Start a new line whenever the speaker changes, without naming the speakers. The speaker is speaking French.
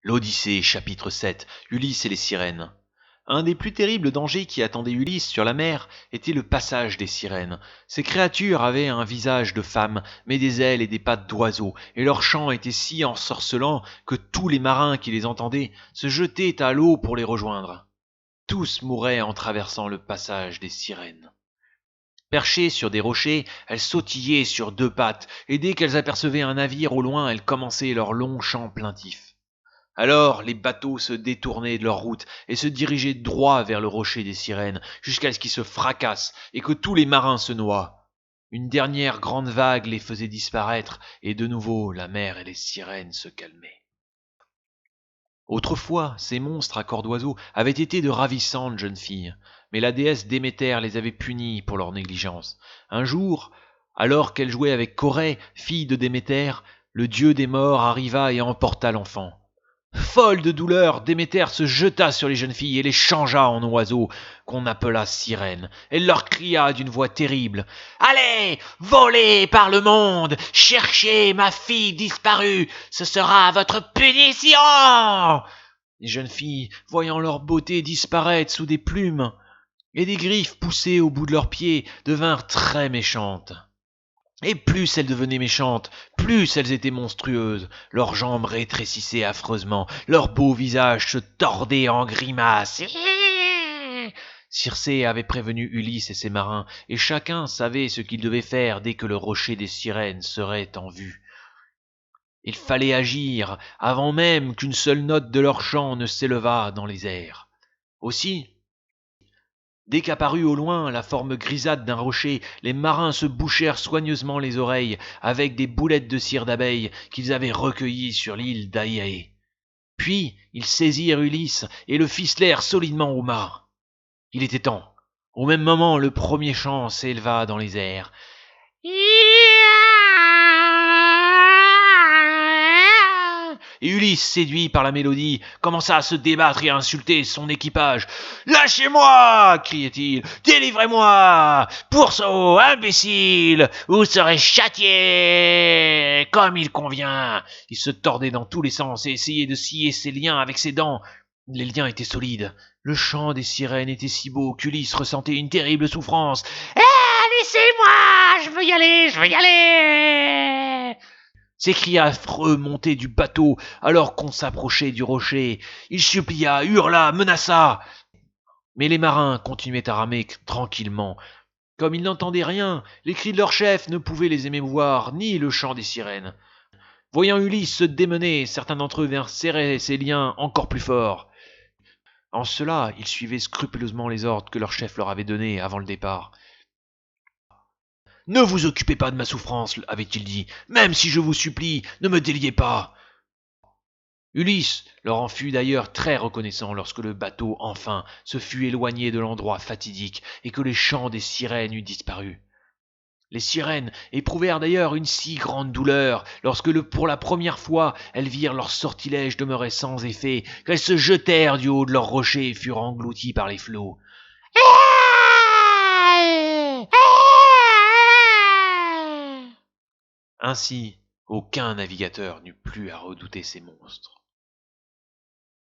L'Odyssée, chapitre 7. Ulysse et les sirènes. Un des plus terribles dangers qui attendaient Ulysse sur la mer était le passage des sirènes. Ces créatures avaient un visage de femme, mais des ailes et des pattes d'oiseau, et leur chant était si ensorcelant que tous les marins qui les entendaient se jetaient à l'eau pour les rejoindre. Tous mouraient en traversant le passage des sirènes. Perchées sur des rochers, elles sautillaient sur deux pattes, et dès qu'elles apercevaient un navire au loin, elles commençaient leur long chant plaintif. Alors les bateaux se détournaient de leur route et se dirigeaient droit vers le rocher des sirènes, jusqu'à ce qu'ils se fracassent et que tous les marins se noient. Une dernière grande vague les faisait disparaître, et de nouveau la mer et les sirènes se calmaient. Autrefois, ces monstres à corps d'oiseau avaient été de ravissantes jeunes filles, mais la déesse Déméter les avait punies pour leur négligence. Un jour, alors qu'elle jouait avec Corée, fille de Déméter, le dieu des morts arriva et emporta l'enfant. Folle de douleur, Déméter se jeta sur les jeunes filles et les changea en oiseaux, qu'on appela sirènes. Elle leur cria d'une voix terrible: « Allez, volez par le monde, cherchez ma fille disparue, ce sera votre punition !» Les jeunes filles, voyant leur beauté disparaître sous des plumes et des griffes poussées au bout de leurs pieds, devinrent très méchantes. Et plus elles devenaient méchantes, plus elles étaient monstrueuses. Leurs jambes rétrécissaient affreusement, leurs beaux visages se tordaient en grimaces. Circé avait prévenu Ulysse et ses marins, et chacun savait ce qu'il devait faire dès que le rocher des sirènes serait en vue. Il fallait agir avant même qu'une seule note de leur chant ne s'élevât dans les airs. Aussi, dès qu'apparut au loin la forme grisâtre d'un rocher, les marins se bouchèrent soigneusement les oreilles avec des boulettes de cire d'abeille qu'ils avaient recueillies sur l'île d'Aiaé. Puis ils saisirent Ulysse et le ficelèrent solidement au mât. Il était temps. Au même moment, le premier chant s'éleva dans les airs. Et Ulysse, séduit par la mélodie, commença à se débattre et à insulter son équipage. « Lâchez-moi » criait-il. « Délivrez-moi ! Pourceau, imbécile, vous serez châtié comme il convient !» Il se tordait dans tous les sens et essayait de scier ses liens avec ses dents. Les liens étaient solides. Le chant des sirènes était si beau qu'Ulysse ressentait une terrible souffrance. « Laissez-moi, je veux y aller, je veux y aller !» Ces cris affreux montaient du bateau alors qu'on s'approchait du rocher. Il supplia, hurla, menaça. Mais les marins continuaient à ramer tranquillement. Comme ils n'entendaient rien, les cris de leur chef ne pouvaient les émouvoir, ni le chant des sirènes. Voyant Ulysse se démener, certains d'entre eux vinrent serrer ses liens encore plus fort. En cela, ils suivaient scrupuleusement les ordres que leur chef leur avait donnés avant le départ. « Ne vous occupez pas de ma souffrance, avait-il dit. Même si je vous supplie, ne me déliez pas. » Ulysse leur en fut d'ailleurs très reconnaissant lorsque le bateau, enfin, se fut éloigné de l'endroit fatidique et que les chants des sirènes eut disparu. Les sirènes éprouvèrent d'ailleurs une si grande douleur lorsque pour la première fois elles virent leur sortilège demeurer sans effet qu'elles se jetèrent du haut de leurs rochers et furent englouties par les flots. Ainsi, aucun navigateur n'eut plus à redouter ces monstres.